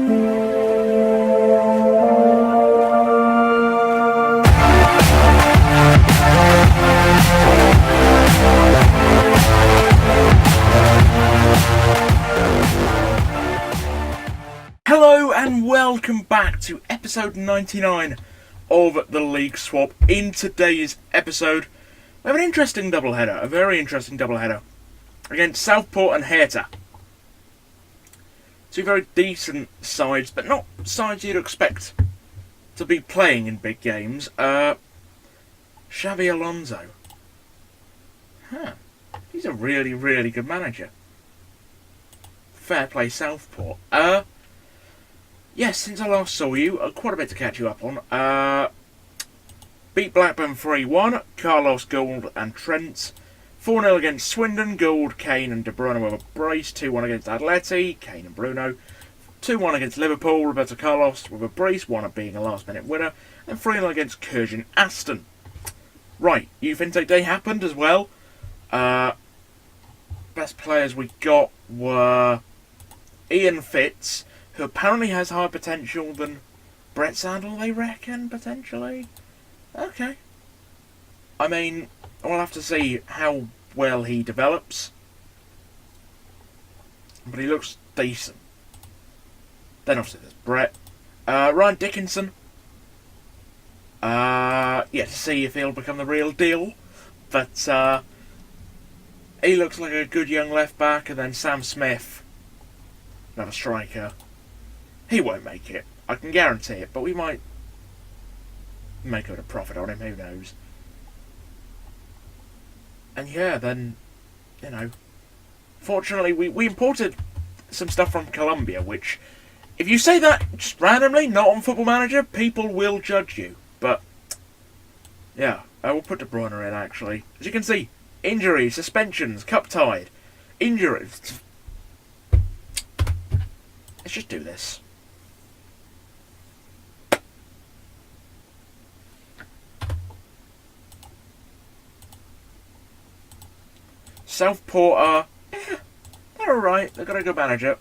Hello and welcome back to episode 99 of the League Swap. In today's episode, we have an interesting doubleheader, a very interesting doubleheader, against Southport and Hertha. Two very decent sides, but not sides you'd expect to be playing in big games. Xabi Alonso. He's a really, really good manager. Fair play, Southport. Yes, since I last saw you, quite a bit to catch you up on. Beat Blackburn 3-1, Carlos, Gould and Trent. 4-0 against Swindon, Gould, Kane and De Bruyne with a brace. 2-1 against Atleti, Kane and Bruno. 2-1 against Liverpool, Roberto Carlos with a brace, one of being a last-minute winner. And 3-0 against Kurgan Aston. Right, Youth Intake Day happened as well. Best players we got were Ian Fitz, who apparently has higher potential than Brett Sandal, they reckon, potentially. Okay. I mean, we'll have to see how well he develops. But he looks decent. Then obviously there's Brett. Ryan Dickinson. To see if he'll become the real deal. But he looks like a good young left back. And then Sam Smith, another striker. He won't make it. I can guarantee it. But we might make a profit on him. Who knows? And yeah, then, fortunately we imported some stuff from Colombia, which, if you say that just randomly, not on Football Manager, people will judge you. But, yeah, I will put De Bruyne in, actually. As you can see, injuries, suspensions, cup tied, injuries. Let's just do this. Southport are, they're alright. They've got a good manager.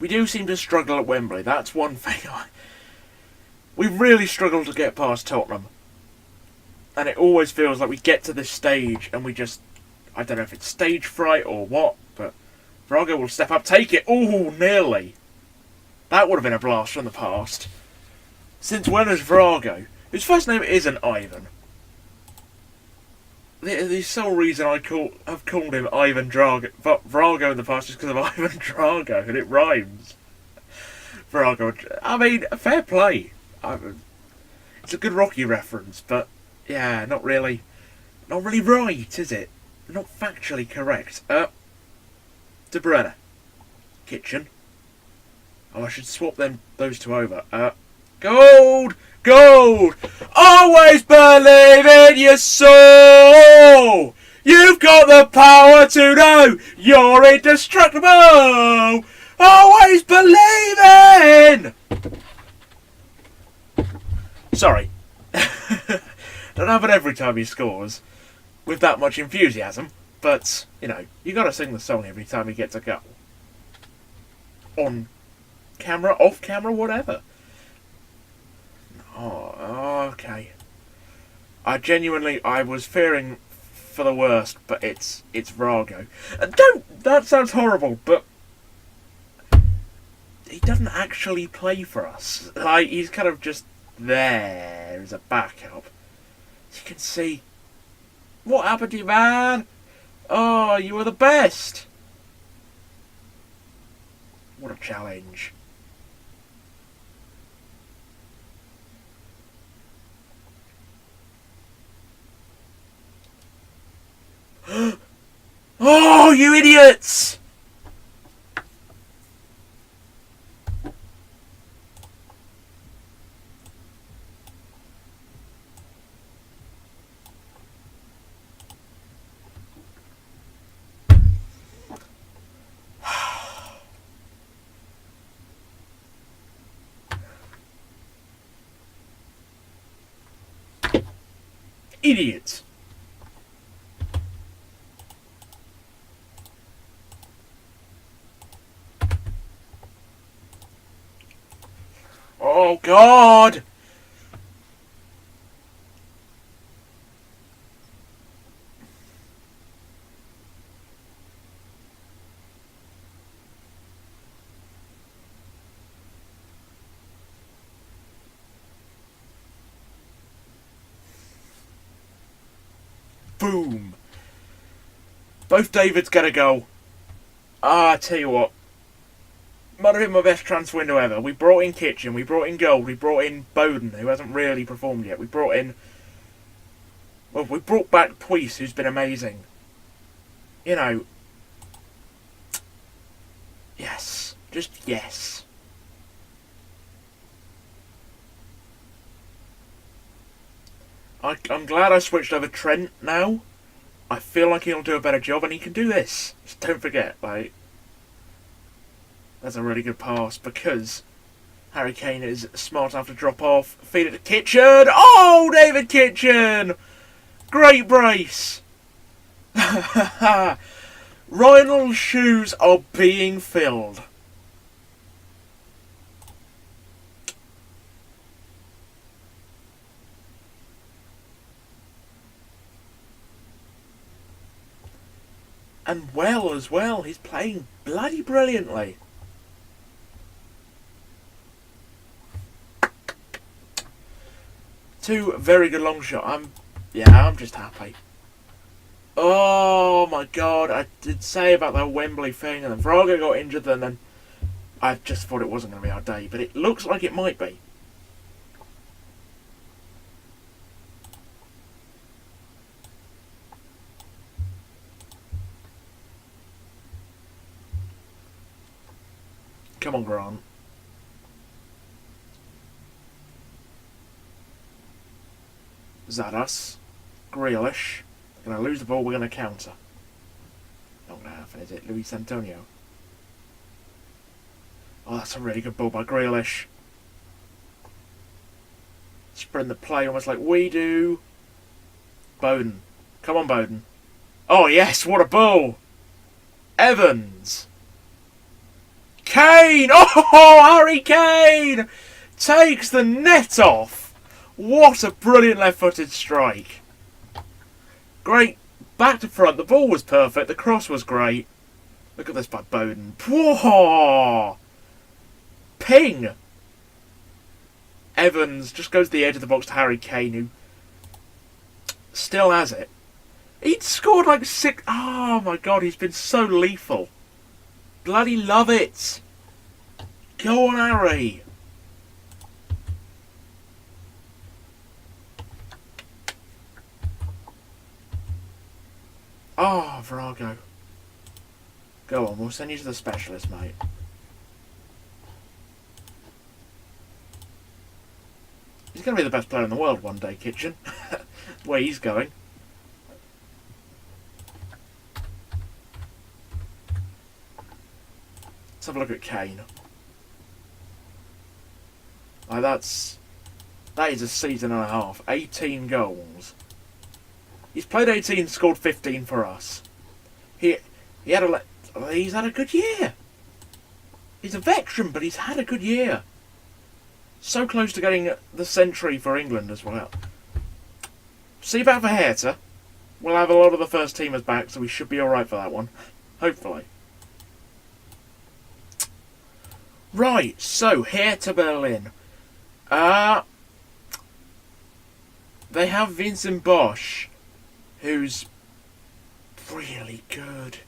We do seem to struggle at Wembley. That's one thing. We've really struggled to get past Tottenham. And it always feels like we get to this stage and we just, I don't know if it's stage fright or what, but Vrago will step up, take it. Ooh, nearly. That would have been a blast from the past. Since when is Vrago, whose first name isn't Ivan? The sole reason I have called him Ivan Vrago in the past is because of Ivan Drago, and it rhymes. Vrago. I mean, fair play. It's a good Rocky reference, but yeah, not really right, is it? Not factually correct. De Bruyne. Kitchen. Oh, I should swap those two over. Gold! Gold! Always believe in your soul! You've got the power to know you're indestructible! Always believe in! Sorry. Don't happen every time he scores with that much enthusiasm, but, you gotta sing the song every time he gets a goal. On camera, off camera, whatever. Oh, okay. I was fearing for the worst, but it's Vrago. That sounds horrible, but he doesn't actually play for us. Like, he's kind of just there as a backup. As you can see. What happened to you, man? Oh, you were the best. What a challenge. Oh, you idiots! Idiot. Oh, God! Boom. Both Davids get a goal. I tell you what. Might have been my best transfer window ever. We brought in Kitchen, we brought in Gold, we brought in Bowden, who hasn't really performed yet. We brought in... Well, we brought back Puis, who's been amazing. You know... Yes. Just yes. I'm glad I switched over Trent now. I feel like he'll do a better job, and he can do this. Just don't forget, like... That's a really good pass, because Harry Kane is smart enough to drop off. Feed it to Kitchen. Oh, David Kitchen! Great brace! Ryan's shoes are being filled. And well as well. He's playing bloody brilliantly. Two very good long shots. I'm just happy. Oh my God! I did say about the Wembley thing, and then Vraga got injured, and then I just thought it wasn't going to be our day, but it looks like it might be. Come on, Grant. Zadas. Grealish. We're going to lose the ball, we're going to counter. Not going to happen, is it? Luis Antonio. Oh, that's a really good ball by Grealish. Spreading the play almost like we do. Bowden. Come on, Bowden. Oh, yes, what a ball! Evans. Kane! Oh, Harry Kane! Takes the net off. What a brilliant left-footed strike. Great. Back to front. The ball was perfect. The cross was great. Look at this by Bowden. Whoa! Ping! Evans just goes to the edge of the box to Harry Kane, who still has it. He'd scored like 6... Oh, my God. He's been so lethal. Bloody love it. Go on, Harry. Oh, Vrago. Go on, we'll send you to the specialist, mate. He's going to be the best player in the world one day, Kitchen. The way he's going. Let's have a look at Kane. Like that is a season and a half. 18 goals. He's played 18, scored 15 for us. He's had a good year. He's a veteran, but he's had a good year. So close to getting the century for England as well. See about for Hertha. We'll have a lot of the first teamers back, so we should be alright for that one. Hopefully. Right, so Hertha Berlin. They have Vincent Bosch, who's really good.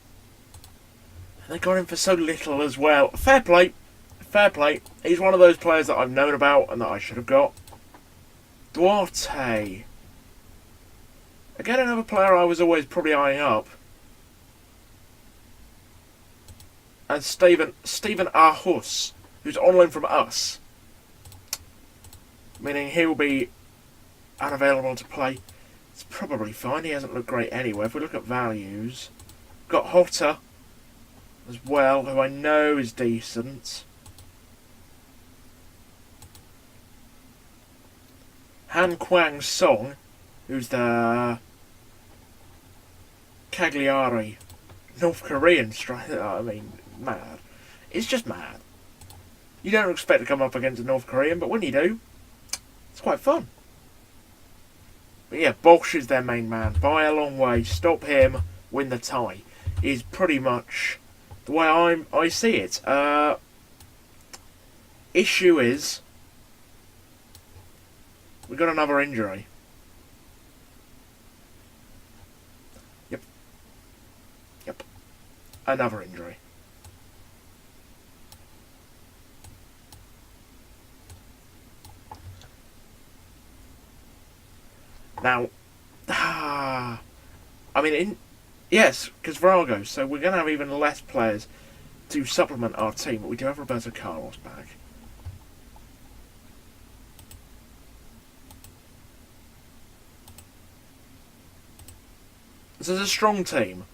And they got him for so little as well. Fair play. Fair play. He's one of those players that I've known about and that I should have got. Duarte. Again, another player I was always probably eyeing up. And Steven Aarhus, who's on loan from us. Meaning he'll be unavailable to play. It's probably fine. He hasn't looked great anyway. If we look at values, got Hotter as well, who I know is decent. Han Kwang Song, who's the Cagliari North Korean striker. I mean, mad. It's just mad. You don't expect to come up against a North Korean, but when you do, it's quite fun. But yeah, Bosch is their main man by a long way. Stop him, win the tie. Is pretty much the way I see it. Issue is we got another injury. Yep. Another injury. Now, I mean, yes, because Virago, so we're going to have even less players to supplement our team, but we do have Roberto Carlos back. This is a strong team.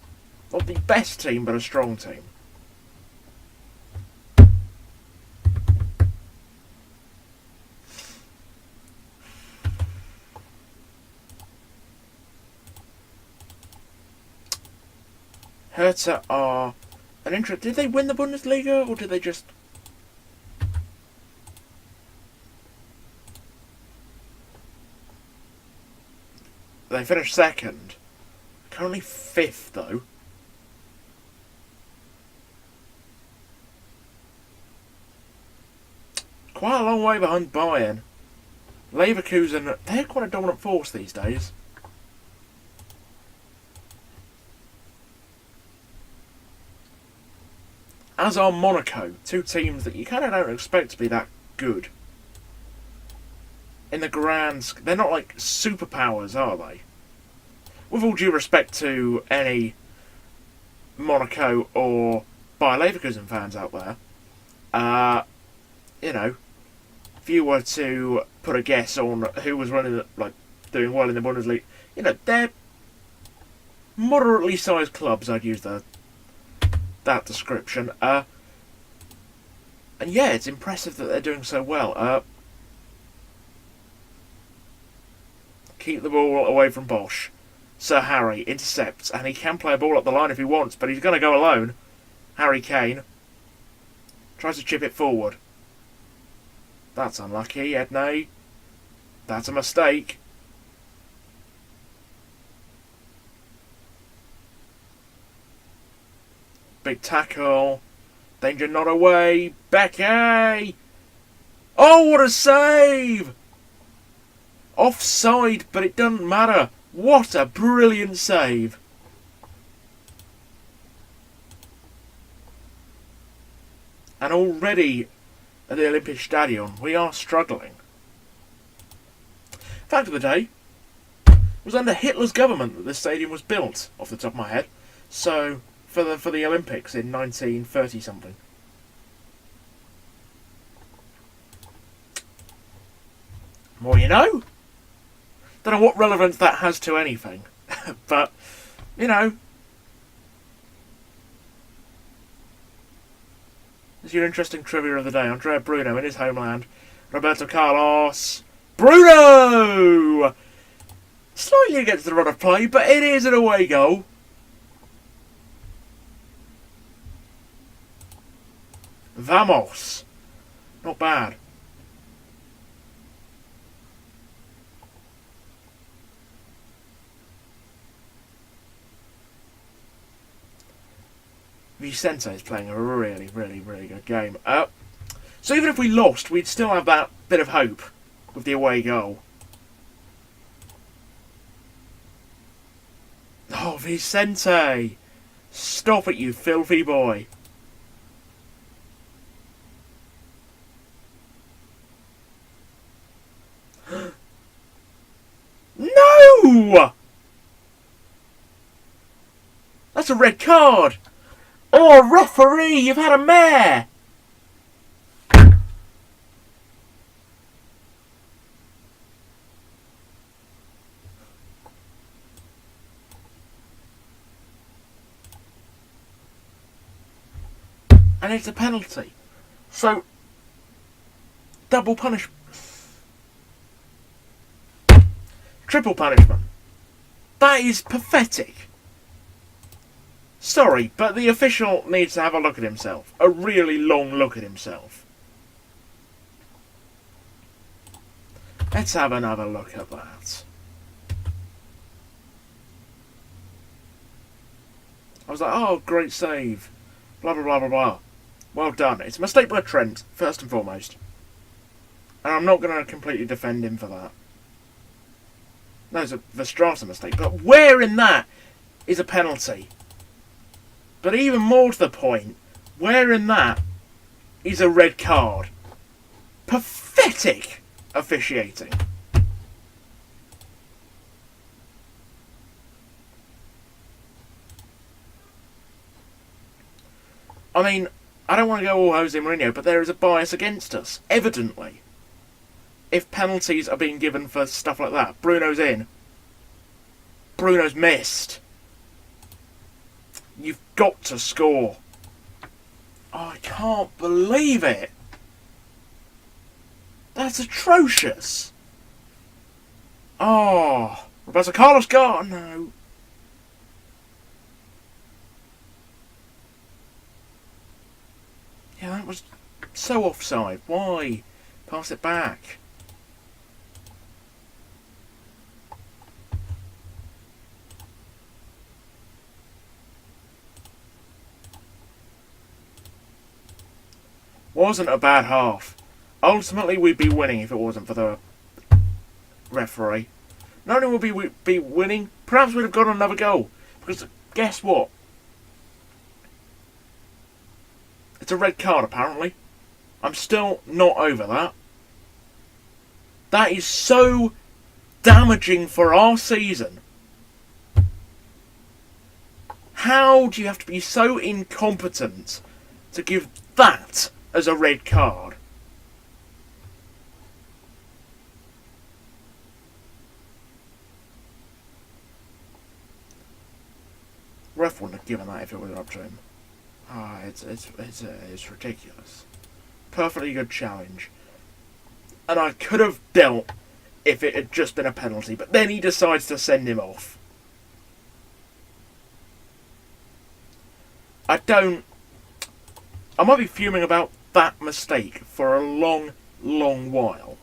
Not the best team, but a strong team. Hertha are an interest. Did they win the Bundesliga or did they just? They finished second. Currently fifth though. Quite a long way behind Bayern. Leverkusen, they're quite a dominant force these days. As are Monaco, two teams that you kind of don't expect to be that good. In the grand... They're not like superpowers, are they? With all due respect to any Monaco or Bayer Leverkusen fans out there, you know, if you were to put a guess on who was running, like, doing well in the Bundesliga, you know, they're moderately sized clubs, I'd use that description. And yeah, it's impressive that they're doing so well. Keep the ball away from Bosch. Sir Harry intercepts, and he can play a ball up the line if he wants, but he's going to go alone. Harry Kane tries to chip it forward. That's unlucky, Edney. That's a mistake. Big tackle. Danger not away. Becky! Oh, what a save! Offside, but it doesn't matter. What a brilliant save. And already at the Olympic Stadion, we are struggling. Fact of the day, it was under Hitler's government that this stadium was built, off the top of my head. So, for the Olympics in 1930 something. More you know. Don't know what relevance that has to anything, but you know, this is your interesting trivia of the day. Andrea Bruno in his homeland, Roberto Carlos, Bruno, slightly against the run of play, but it is an away goal. Vamos, not bad. Vicente is playing a really, really, really good game. So even if we lost, we'd still have that bit of hope with the away goal. Oh, Vicente! Stop it, you filthy boy. No! That's a red card! Oh, referee, you've had a mare! And it's a penalty. So, double punishment. Triple punishment. That is pathetic. Sorry, but the official needs to have a look at himself. A really long look at himself. Let's have another look at that. I was like, oh, great save. Blah, blah, blah, blah, blah. Well done. It's a mistake by Trent, first and foremost. And I'm not going to completely defend him for that. No, it's a Verstraeten mistake. But where in that is a penalty? But even more to the point, where in that is a red card? Pathetic officiating. I mean, I don't want to go all Jose Mourinho, but there is a bias against us, evidently. If penalties are being given for stuff like that, Bruno's in. Bruno's missed. You've got to score. Oh, I can't believe it. That's atrocious. Oh, Roberto Carlos got no. Yeah, that was so offside. Why? Pass it back. Wasn't a bad half. Ultimately, we'd be winning if it wasn't for the referee. Not only would we be winning, perhaps we'd have got another goal. Because guess what? It's a red card, apparently. I'm still not over that. That is so damaging for our season. How do you have to be so incompetent to give that as a red card? Ref wouldn't have given that if it was up to him. Ah, it's ridiculous. Perfectly good challenge. And I could have dealt if it had just been a penalty, but then he decides to send him off. I might be fuming about that mistake for a long, long while.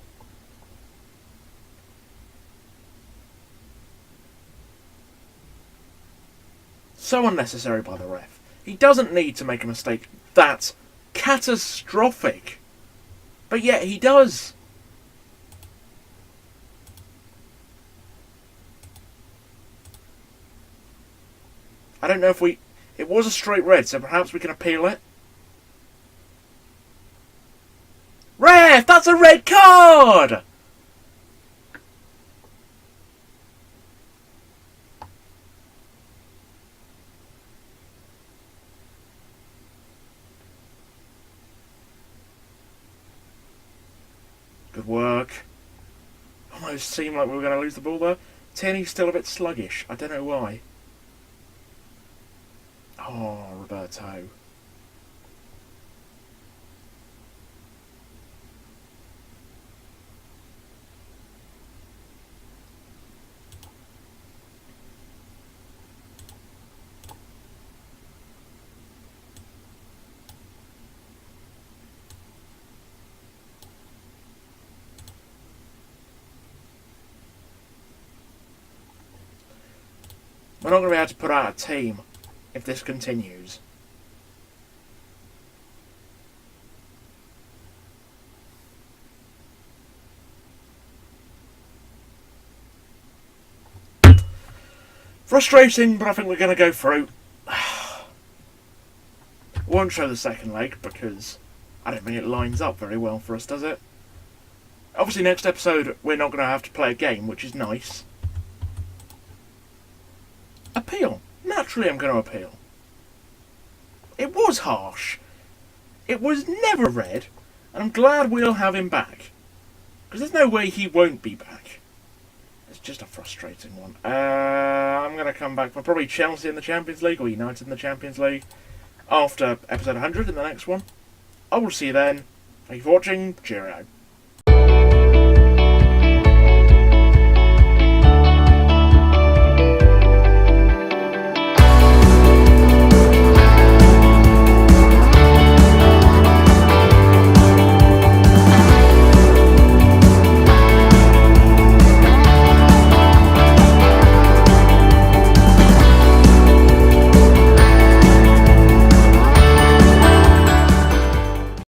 So unnecessary by the ref. He doesn't need to make a mistake that's catastrophic. But yet he does. I don't know if we... It was a straight red, so perhaps we can appeal it. Ref! That's a red card! Good work. Almost seemed like we were going to lose the ball there. Tierney's still a bit sluggish. I don't know why. Oh, Roberto. We're not going to be able to put out a team if this continues. Frustrating, but I think we're going to go through. Won't show the second leg because I don't think it lines up very well for us, does it? Obviously, next episode we're not going to have to play a game, which is nice. Appeal. Naturally I'm going to appeal. It was harsh. It was never red, and I'm glad we'll have him back. Because there's no way he won't be back. It's just a frustrating one. I'm going to come back for probably Chelsea in the Champions League, or United in the Champions League, after episode 100 in the next one. I will see you then. Thank you for watching. Cheerio.